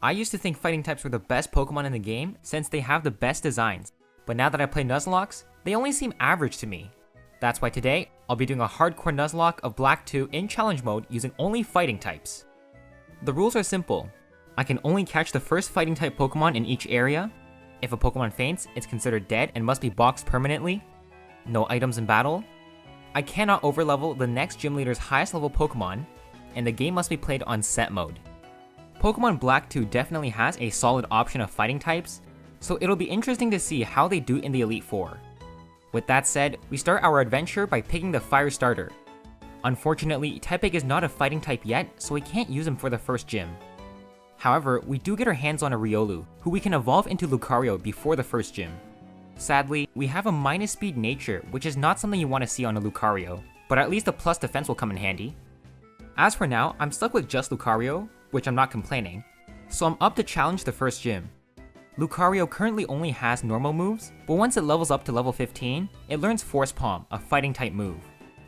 I used to think fighting types were the best Pokemon in the game since they have the best designs, but now that I play Nuzlockes, they only seem average to me. That's why today, I'll be doing a hardcore Nuzlocke of Black 2 in challenge mode using only fighting types. The rules are simple. I can only catch the first fighting type Pokemon in each area. If a Pokemon faints, it's considered dead and must be boxed permanently. No items in battle. I cannot overlevel the next gym leader's highest level Pokemon, and the game must be played on set mode. Pokemon Black 2 definitely has a solid option of fighting types, so it'll be interesting to see how they do in the Elite Four. With that said, we start our adventure by picking the Fire Starter. Unfortunately, Tepig is not a fighting type yet, so we can't use him for the first gym. However, we do get our hands on a Riolu, who we can evolve into Lucario before the first gym. Sadly, we have a minus speed nature, which is not something you want to see on a Lucario, but at least a plus defense will come in handy. As for now, I'm stuck with just Lucario, which I'm not complaining, so I'm up to challenge the first gym. Lucario currently only has normal moves, but once it levels up to level 15, it learns Force Palm, a fighting type move.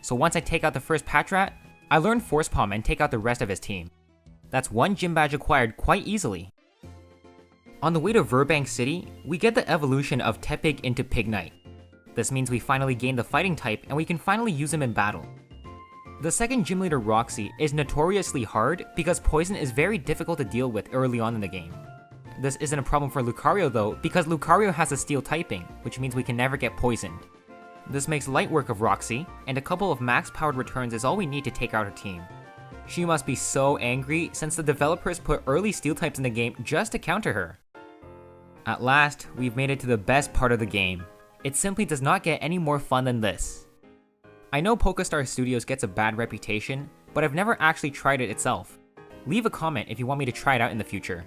So once I take out the first Patrat, I learn Force Palm and take out the rest of his team. That's one gym badge acquired quite easily. On the way to Verbank City, we get the evolution of Tepig into Pignite. This means we finally gain the fighting type and we can finally use him in battle. The second gym leader, Roxy, is notoriously hard because poison is very difficult to deal with early on in the game. This isn't a problem for Lucario though, because Lucario has a steel typing, which means we can never get poisoned. This makes light work of Roxy, and a couple of max-powered returns is all we need to take out her team. She must be so angry since the developers put early steel types in the game just to counter her. At last, we've made it to the best part of the game. It simply does not get any more fun than this. I know Pokestar Studios gets a bad reputation, but I've never actually tried it itself. Leave a comment if you want me to try it out in the future.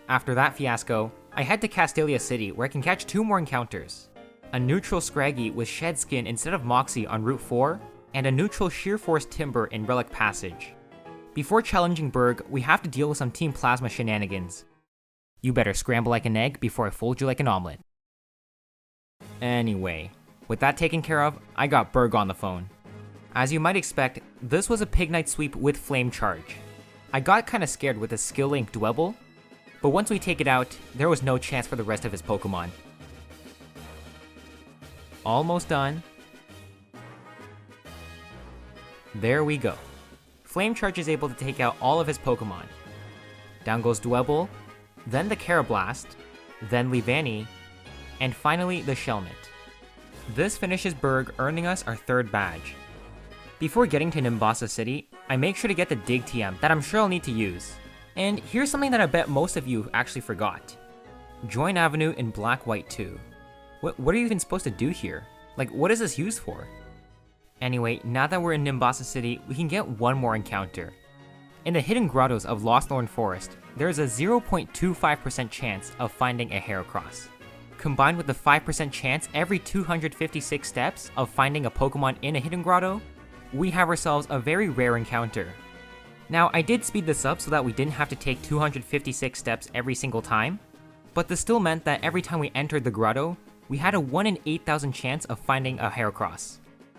After that fiasco, I head to Castelia City where I can catch 2 more encounters. A neutral Scraggy with Shed Skin instead of Moxie on Route 4, and a neutral Sheer Force Timber in Relic Passage. Before challenging Berg, we have to deal with some Team Plasma shenanigans. You better scramble like an egg before I fold you like an omelet. Anyway, with that taken care of, I got Berg on the phone. As you might expect, this was a Pignite sweep with Flame Charge. I got kinda scared with the Skill Link Dwebble, but once we take it out, there was no chance for the rest of his Pokemon. Almost done. There we go. Flame Charge is able to take out all of his Pokemon. Down goes Dwebble, then the Carablast, then Leavanny, and finally the Shelmet. This finishes Berg, earning us our 3rd badge. Before getting to Nimbasa City, I make sure to get the Dig TM that I'm sure I'll need to use. And here's something that I bet most of you actually forgot. Join Avenue in Black White 2. What are you even supposed to do here? Like, what is this used for? Anyway, now that we're in Nimbasa City, we can get one more encounter. In the hidden grottos of Lostlorn Forest, there is a 0.25% chance of finding a Heracross. Combined with the 5% chance every 256 steps of finding a Pokemon in a hidden grotto, we have ourselves a very rare encounter. Now, I did speed this up so that we didn't have to take 256 steps every single time, but this still meant that every time we entered the grotto, we had a 1 in 8,000 chance of finding a Heracross.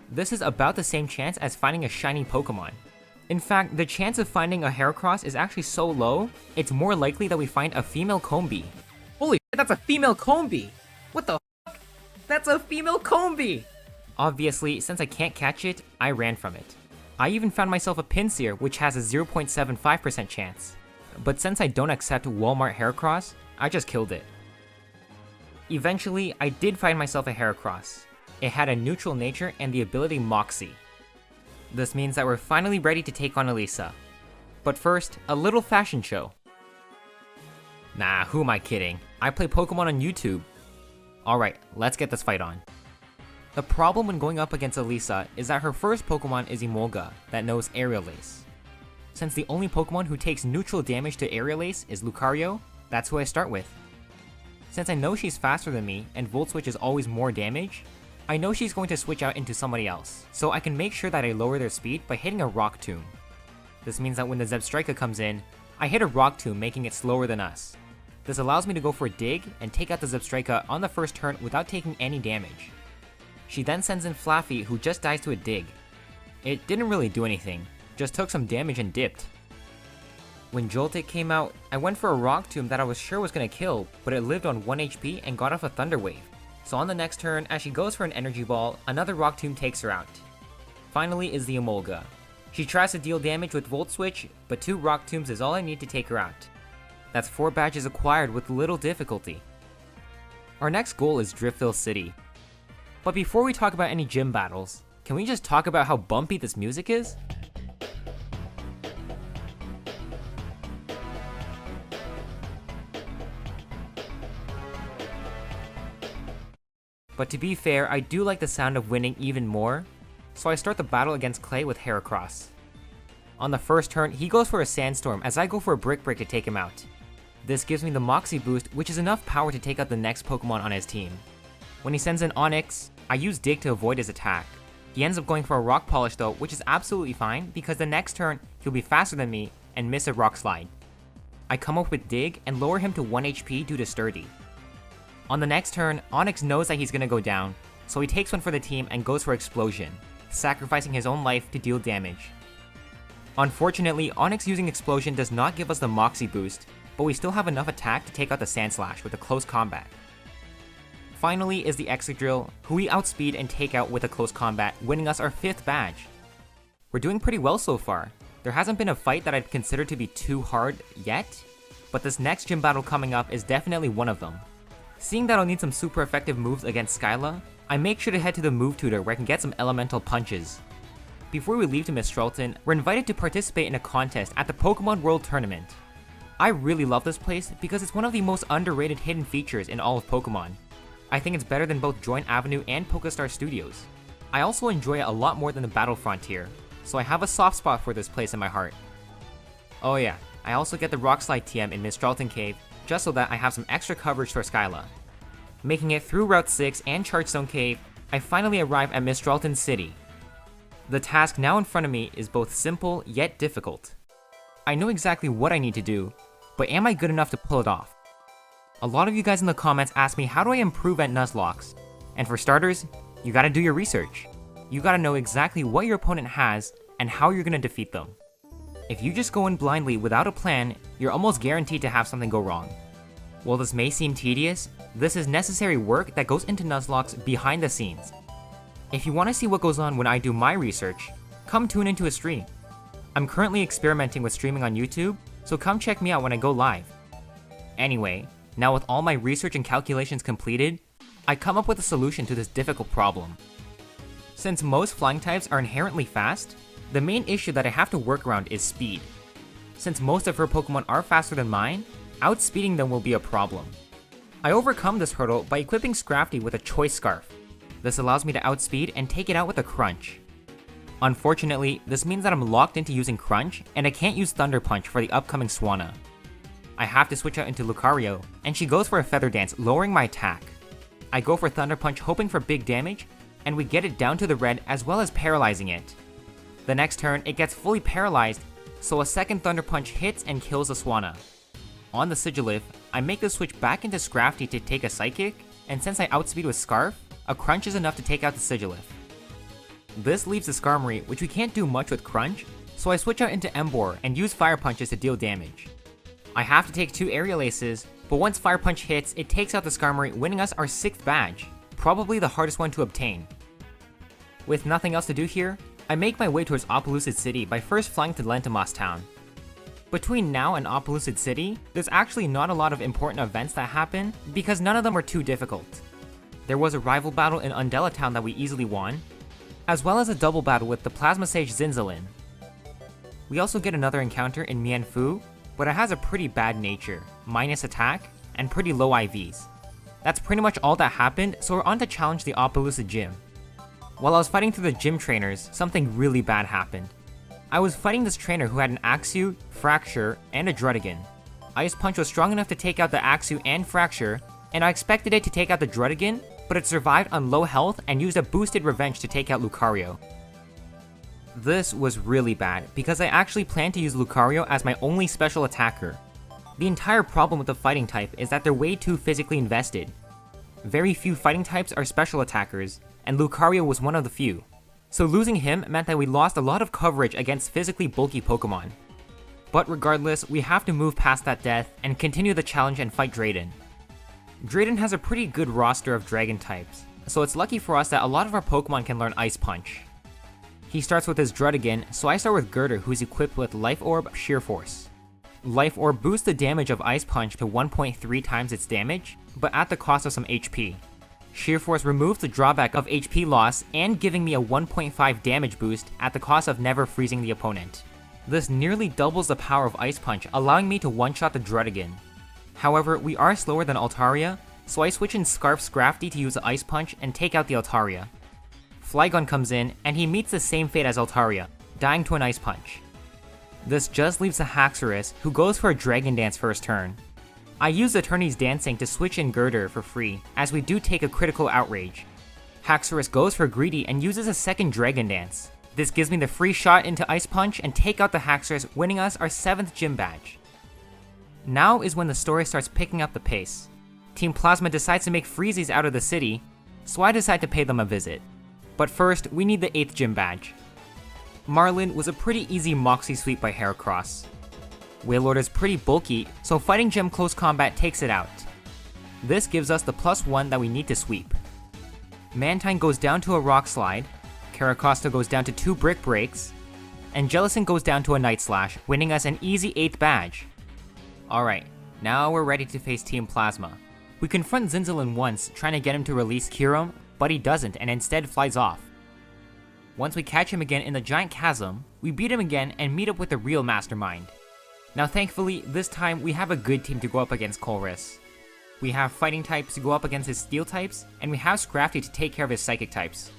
This is about the same chance as finding a shiny Pokemon. In fact, the chance of finding a Heracross is actually so low, it's more likely that we find a female Combee. Holy shit, that's a female Combee! What the fuck? That's a female Combee! Obviously, since I can't catch it, I ran from it. I even found myself a Pinsir, which has a 0.75% chance. But since I don't accept Walmart Heracross, I just killed it. Eventually, I did find myself a Heracross. It had a neutral nature and the ability Moxie. This means that we're finally ready to take on Elisa. But first, a little fashion show. Nah, who am I kidding? I play Pokemon on YouTube. Alright, let's get this fight on. The problem when going up against Elisa is that her first Pokemon is Emolga, that knows Aerial Ace. Since the only Pokemon who takes neutral damage to Aerial Ace is Lucario, that's who I start with. Since I know she's faster than me and Volt Switch is always more damage, I know she's going to switch out into somebody else, so I can make sure that I lower their speed by hitting a Rock Tomb. This means that when the Zebstrika comes in, I hit a Rock Tomb making it slower than us. This allows me to go for a Dig and take out the Zebstrika on the first turn without taking any damage. She then sends in Flaffy, who just dies to a Dig. It didn't really do anything, just took some damage and dipped. When Joltik came out, I went for a Rock Tomb that I was sure was gonna kill, but it lived on 1 HP and got off a Thunder Wave. So on the next turn, as she goes for an Energy Ball, another Rock Tomb takes her out. Finally is the Emolga. She tries to deal damage with Volt Switch, but 2 Rock Tombs is all I need to take her out. That's 4 badges acquired with little difficulty. Our next goal is Driftville City. But before we talk about any gym battles, can we just talk about how bumpy this music is? But to be fair, I do like the sound of winning even more, so I start the battle against Clay with Heracross. On the first turn, he goes for a Sandstorm as I go for a Brick Break to take him out. This gives me the Moxie boost, which is enough power to take out the next Pokemon on his team. When he sends in Onix, I use Dig to avoid his attack. He ends up going for a Rock Polish though, which is absolutely fine because the next turn, he'll be faster than me and miss a Rock Slide. I come up with Dig and lower him to 1 HP due to Sturdy. On the next turn, Onix knows that he's gonna go down, so he takes one for the team and goes for Explosion, sacrificing his own life to deal damage. Unfortunately, Onix using Explosion does not give us the Moxie boost, but we still have enough attack to take out the Sandslash with a close combat. Finally is the Excadrill, who we outspeed and take out with a close combat, winning us our 5th badge. We're doing pretty well so far. There hasn't been a fight that I'd consider to be too hard yet, but this next gym battle coming up is definitely one of them. Seeing that I'll need some super effective moves against Skyla, I make sure to head to the move tutor where I can get some elemental punches. Before we leave to Mistralton, we're invited to participate in a contest at the Pokemon World Tournament. I really love this place because it's one of the most underrated hidden features in all of Pokemon. I think it's better than both Joint Avenue and Pokestar Studios. I also enjoy it a lot more than the Battle Frontier, so I have a soft spot for this place in my heart. Oh yeah, I also get the Rock Slide TM in Mistralton Cave, just so that I have some extra coverage for Skyla. Making it through Route 6 and Chargestone Cave, I finally arrive at Mistralton City. The task now in front of me is both simple yet difficult. I know exactly what I need to do, but am I good enough to pull it off? A lot of you guys in the comments ask me how do I improve at Nuzlocks, and for starters, you gotta do your research. You gotta know exactly what your opponent has and how you're gonna defeat them. If you just go in blindly without a plan, you're almost guaranteed to have something go wrong. While this may seem tedious, this is necessary work that goes into Nuzlocke behind the scenes. If you want to see what goes on when I do my research, come tune into a stream. I'm currently experimenting with streaming on YouTube, so come check me out when I go live. Anyway, now with all my research and calculations completed, I come up with a solution to this difficult problem. Since most flying types are inherently fast, the main issue that I have to work around is speed. Since most of her Pokemon are faster than mine, outspeeding them will be a problem. I overcome this hurdle by equipping Scrafty with a Choice Scarf. This allows me to outspeed and take it out with a Crunch. Unfortunately, this means that I'm locked into using Crunch, and I can't use Thunder Punch for the upcoming Swanna. I have to switch out into Lucario, and she goes for a Feather Dance, lowering my attack. I go for Thunder Punch hoping for big damage, and we get it down to the red as well as paralyzing it. The next turn, it gets fully paralyzed, so a second Thunder Punch hits and kills the Swanna. On the Sigilyph, I make the switch back into Scrafty to take a Psychic, and since I outspeed with Scarf, a Crunch is enough to take out the Sigilyph. This leaves the Skarmory, which we can't do much with Crunch, so I switch out into Emboar and use Fire Punches to deal damage. I have to take 2 Aerial Aces, but once Fire Punch hits, it takes out the Skarmory, winning us our 6th badge, probably the hardest one to obtain. With nothing else to do here, I make my way towards Opelucid City by first flying to Lentimos Town. Between now and Opelucid City, there's actually not a lot of important events that happen because none of them are too difficult. There was a rival battle in Undella Town that we easily won, as well as a double battle with the Plasma Sage Zinzalin. We also get another encounter in Mienfoo, but it has a pretty bad nature, minus attack, and pretty low IVs. That's pretty much all that happened, so we're on to challenge the Opelucid Gym. While I was fighting through the gym trainers, something really bad happened. I was fighting this trainer who had an Axew, Fracture, and a Druddigon. Ice Punch was strong enough to take out the Axew and Fracture, and I expected it to take out the Druddigon, but it survived on low health and used a boosted Revenge to take out Lucario. This was really bad, because I actually planned to use Lucario as my only special attacker. The entire problem with the fighting type is that they're way too physically invested. Very few fighting types are special attackers, and Lucario was one of the few. So losing him meant that we lost a lot of coverage against physically bulky Pokemon. But regardless, we have to move past that death and continue the challenge and fight Drayden. Drayden has a pretty good roster of dragon types, so it's lucky for us that a lot of our Pokemon can learn Ice Punch. He starts with his Druddigon, so I start with Gurder, who's equipped with Life Orb, Sheer Force. Life Orb boosts the damage of Ice Punch to 1.3 times its damage, but at the cost of some HP. Sheer Force removes the drawback of HP loss and giving me a 1.5 damage boost at the cost of never freezing the opponent. This nearly doubles the power of Ice Punch, allowing me to one-shot the Druddigon. However, we are slower than Altaria, so I switch in Scarf Scrafty to use the Ice Punch and take out the Altaria. Flygon comes in, and he meets the same fate as Altaria, dying to an Ice Punch. This just leaves the Haxorus, who goes for a Dragon Dance first turn. I use Eternity's Dancing to switch in Gurder for free, as we do take a critical Outrage. Haxorus goes for Greedy and uses a second Dragon Dance. This gives me the free shot into Ice Punch and take out the Haxorus, winning us our 7th gym badge. Now is when the story starts picking up the pace. Team Plasma decides to make Freezies out of the city, so I decide to pay them a visit. But first, we need the 8th gym badge. Marlin was a pretty easy Moxie sweep by Heracross. Wailord is pretty bulky, so fighting gym close combat takes it out. This gives us the +1 that we need to sweep. Mantine goes down to a Rock Slide, Caracosta goes down to 2 Brick Breaks, and Jellicent goes down to a Night Slash, winning us an easy 8th badge. Alright, now we're ready to face Team Plasma. We confront Zinzalin once, trying to get him to release Kyurem, but he doesn't and instead flies off. Once we catch him again in the giant chasm, we beat him again and meet up with the real mastermind. Now thankfully, this time we have a good team to go up against Colress. We have fighting types to go up against his steel types, and we have Scrafty to take care of his psychic types.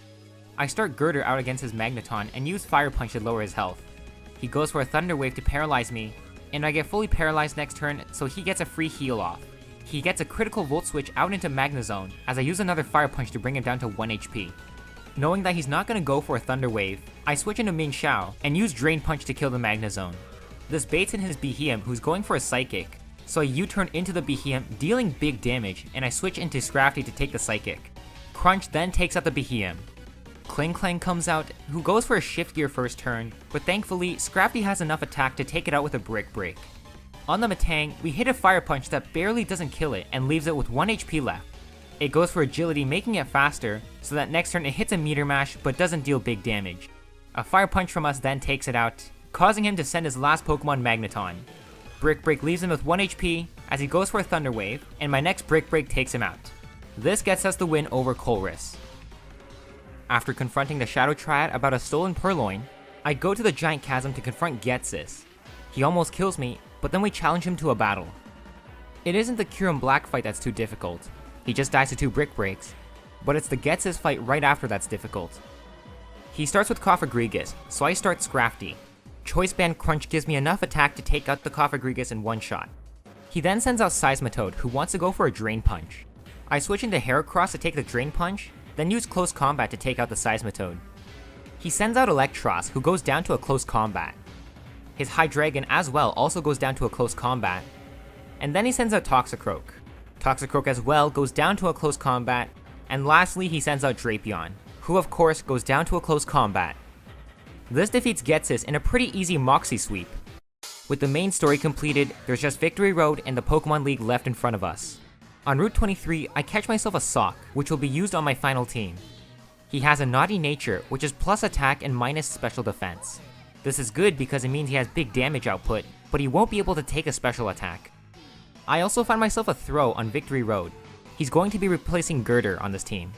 I start Gurder out against his Magneton and use Fire Punch to lower his health. He goes for a Thunder Wave to paralyze me, and I get fully paralyzed next turn, so he gets a free heal off. He gets a critical Volt Switch out into Magnezone, as I use another Fire Punch to bring him down to 1 HP. Knowing that he's not going to go for a Thunder Wave, I switch into Min Xiao and use Drain Punch to kill the Magnezone. This baits in his Beheeyem, who's going for a Psychic, so I U-turn into the Beheeyem, dealing big damage, and I switch into Scrafty to take the Psychic. Crunch then takes out the Beheeyem. Kling Klang comes out, who goes for a Shift Gear first turn, but thankfully, Scrafty has enough attack to take it out with a Brick Break. On the Metang, we hit a Fire Punch that barely doesn't kill it and leaves it with 1 HP left. It goes for Agility, making it faster, so that next turn it hits a Meteor Mash but doesn't deal big damage. A Fire Punch from us then takes it out, causing him to send his last Pokemon Magneton. Brick Break leaves him with 1 HP as he goes for a Thunder Wave, and my next Brick Break takes him out. This gets us the win over Colress. After confronting the Shadow Triad about a stolen Purloin, I go to the Giant Chasm to confront Ghetsis. He almost kills me, but then we challenge him to a battle. It isn't the Kyurem Black fight that's too difficult. He just dies to 2 Brick Breaks, but it's the Ghetsis fight right after that's difficult. He starts with Cofagrigus, so I start Scrafty. Choice Band Crunch gives me enough attack to take out the Cofagrigus in one shot. He then sends out Seismitoad, who wants to go for a Drain Punch. I switch into Heracross to take the Drain Punch, then use Close Combat to take out the Seismitoad. He sends out Electros, who goes down to a Close Combat. His Hydreigon as well also goes down to a Close Combat. And then he sends out Toxicroak. Toxicroak as well goes down to a Close Combat. And lastly, he sends out Drapion, who of course goes down to a Close Combat. This defeats Ghetsis in a pretty easy Moxie sweep. With the main story completed, there's just Victory Road and the Pokemon League left in front of us. On Route 23, I catch myself a Sock, which will be used on my final team. He has a Naughty Nature, which is plus attack and minus special defense. This is good because it means he has big damage output, but he won't be able to take a special attack. I also find myself a Throw on Victory Road. He's going to be replacing Gurder on this team.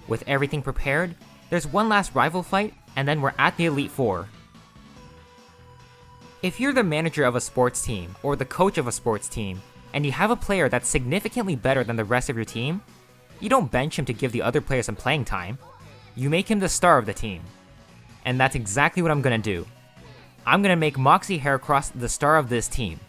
With everything prepared, there's one last rival fight, and then we're at the Elite Four. If you're the manager of a sports team, or the coach of a sports team, and you have a player that's significantly better than the rest of your team, you don't bench him to give the other players some playing time. You make him the star of the team. And that's exactly what I'm gonna do. I'm gonna make Moxie Heracross the star of this team.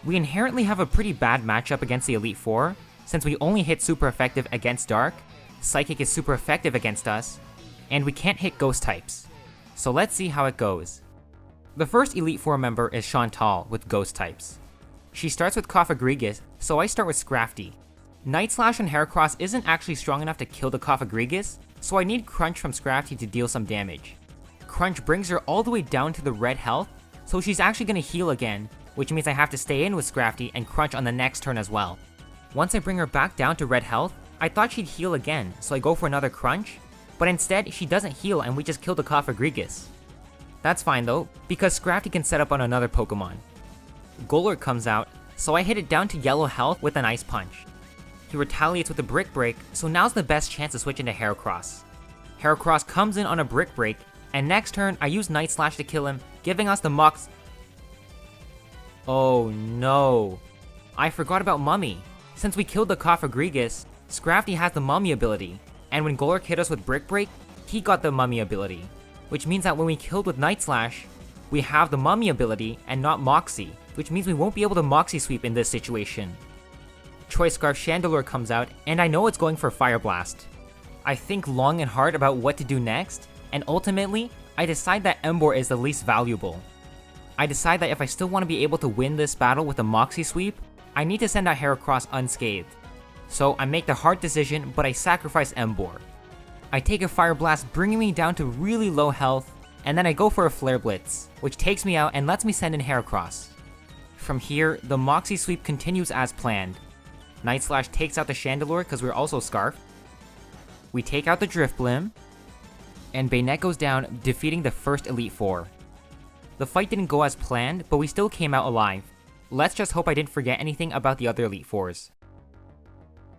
We inherently have a pretty bad matchup against the Elite Four, since we only hit super effective against Dark, Psychic is super effective against us, and we can't hit Ghost types. So let's see how it goes. The first Elite Four member is Shauntal with Ghost types. She starts with Cofagrigus, so I start with Scrafty. Night Slash on Heracross isn't actually strong enough to kill the Cofagrigus, so I need Crunch from Scrafty to deal some damage. Crunch brings her all the way down to the red health, so she's actually gonna heal again, which means I have to stay in with Scrafty and crunch on the next turn as well. Once I bring her back down to red health, I thought she'd heal again, so I go for another crunch, but instead she doesn't heal and we just kill the Cofagrigus. That's fine though, because Scrafty can set up on another Pokemon. Golurk comes out, so I hit it down to yellow health with an Ice Punch. He retaliates with a Brick Break, so now's the best chance to switch into Heracross. Heracross comes in on a Brick Break, and next turn I use Night Slash to kill him, giving us the Mox. Oh no. I forgot about Mummy. Since we killed the Cofagrigus, Scrafty has the Mummy ability, and when Golurk hit us with Brick Break, he got the Mummy ability, which means that when we killed with Night Slash, we have the Mummy ability and not Moxie, which means we won't be able to Moxie Sweep in this situation. Choice Scarf Chandelure comes out, and I know it's going for Fire Blast. I think long and hard about what to do next, and ultimately, I decide that Emboar is the least valuable. I decide that if I still want to be able to win this battle with a Moxie Sweep, I need to send out Heracross unscathed. So I make the hard decision, but I sacrifice Emboar. I take a Fire Blast, bringing me down to really low health, and then I go for a Flare Blitz, which takes me out and lets me send in Heracross. From here, the Moxie Sweep continues as planned. Night Slash takes out the Chandelure because we're also Scarfed. We take out the Drifblim, and Banette goes down, defeating the first Elite Four. The fight didn't go as planned, but we still came out alive. Let's just hope I didn't forget anything about the other Elite Fours.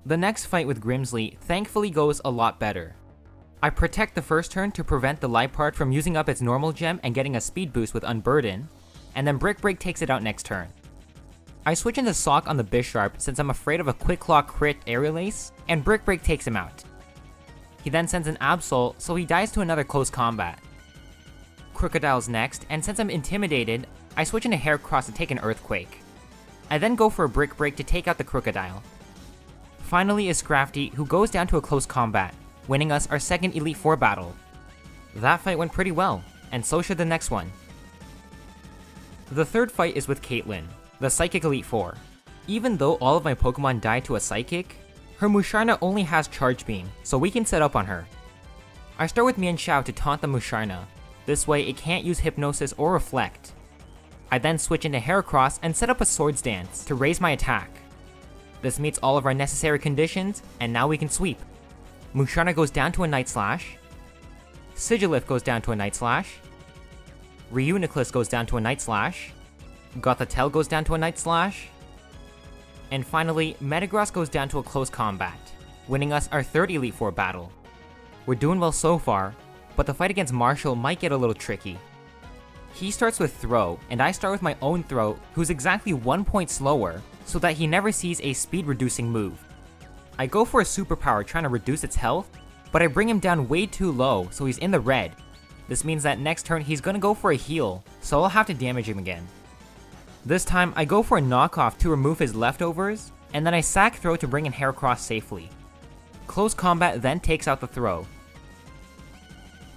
The next fight with Grimsley thankfully goes a lot better. I protect the first turn to prevent the Liepard from using up its normal gem and getting a speed boost with Unburden, and then Brick Break takes it out next turn. I switch into Sock on the Bisharp since I'm afraid of a Quick Claw crit Aerial Ace, and Brick Break takes him out. He then sends an Absol, so he dies to another close combat. Crocodile's next, and since I'm intimidated, I switch into Heracross to take an Earthquake. I then go for a Brick Break to take out the Crocodile. Finally is Scrafty, who goes down to a close combat, winning us our second Elite Four battle. That fight went pretty well, and so should the next one. The third fight is with Caitlyn, the Psychic Elite Four. Even though all of my Pokemon died to a Psychic, her Musharna only has Charge Beam, so we can set up on her. I start with Mienshao to taunt the Musharna. This way it can't use Hypnosis or Reflect. I then switch into Heracross and set up a Swords Dance to raise my attack. This meets all of our necessary conditions, and now we can sweep. Musharna goes down to a Night Slash. Sigilyph goes down to a Night Slash. Reuniclus goes down to a Night Slash. Gothitelle goes down to a Night Slash. And finally, Metagross goes down to a close combat, winning us our third Elite Four battle. We're doing well so far, but the fight against Marshal might get a little tricky. He starts with Throw, and I start with my own Throw, who's exactly 1 point slower, so that he never sees a speed reducing move. I go for a superpower trying to reduce its health, but I bring him down way too low, so he's in the red. This means that next turn he's gonna go for a heal, so I'll have to damage him again. This time I go for a knockoff to remove his leftovers, and then I sack Throw to bring in Heracross safely. Close combat then takes out the Throw.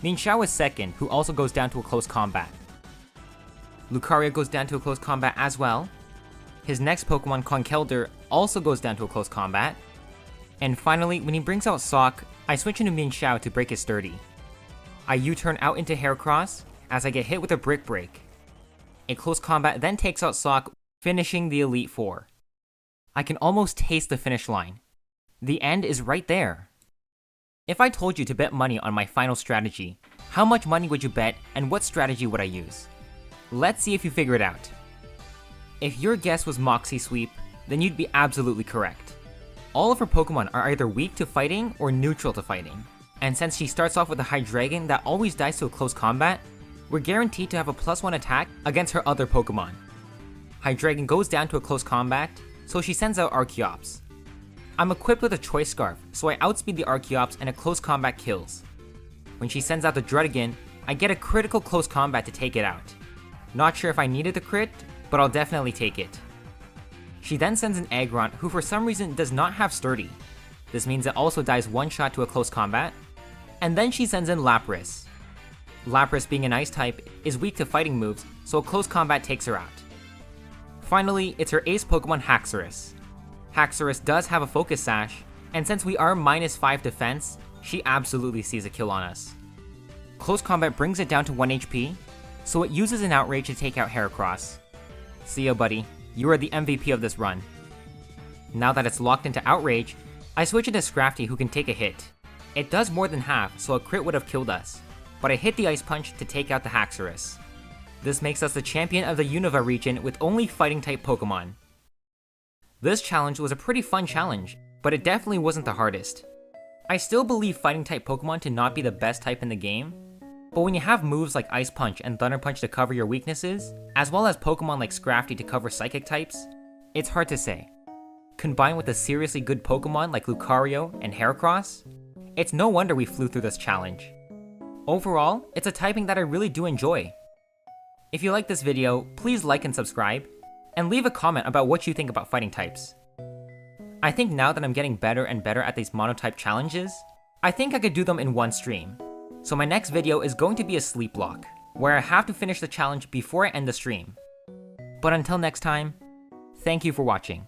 Mienshao is second, who also goes down to a close combat. Lucario goes down to a close combat as well. His next Pokemon, Conkeldurr, also goes down to a close combat. And finally, when he brings out Sock, I switch into Mienshao to break his Sturdy. I U-turn out into Heracross as I get hit with a Brick Break. A close combat then takes out Sock, finishing the Elite Four. I can almost taste the finish line. The end is right there. If I told you to bet money on my final strategy, how much money would you bet and what strategy would I use? Let's see if you figure it out. If your guess was Moxie Sweep, then you'd be absolutely correct. All of her Pokemon are either weak to fighting or neutral to fighting, and since she starts off with a Hydreigon that always dies to a close combat, we're guaranteed to have a +1 attack against her other Pokemon. Hydreigon goes down to a close combat, so she sends out Archeops. I'm equipped with a Choice Scarf, so I outspeed the Archeops and a close combat kills. When she sends out the Druddigon, I get a critical close combat to take it out. Not sure if I needed the crit, but I'll definitely take it. She then sends an Aggron, who for some reason does not have Sturdy. This means it also dies one shot to a close combat. And then she sends in Lapras. Lapras, being an Ice type, is weak to fighting moves, so a close combat takes her out. Finally, it's her ace Pokemon Haxorus. Haxorus does have a Focus Sash, and since we are -5 defense, she absolutely sees a kill on us. Close combat brings it down to 1 HP, so it uses an outrage to take out Heracross. See ya, buddy. You are the MVP of this run. Now that it's locked into outrage, I switch into Scrafty who can take a hit. It does more than half, so a crit would have killed us, but I hit the Ice Punch to take out the Haxorus. This makes us the champion of the Unova region with only fighting-type Pokemon. This challenge was a pretty fun challenge, but it definitely wasn't the hardest. I still believe fighting-type Pokemon to not be the best type in the game, but when you have moves like Ice Punch and Thunder Punch to cover your weaknesses, as well as Pokemon like Scrafty to cover Psychic types, it's hard to say. Combined with a seriously good Pokemon like Lucario and Heracross, it's no wonder we flew through this challenge. Overall, it's a typing that I really do enjoy. If you like this video, please like and subscribe, and leave a comment about what you think about fighting types. I think now that I'm getting better and better at these monotype challenges, I think I could do them in one stream. So my next video is going to be a sleep block, where I have to finish the challenge before I end the stream. But until next time, thank you for watching.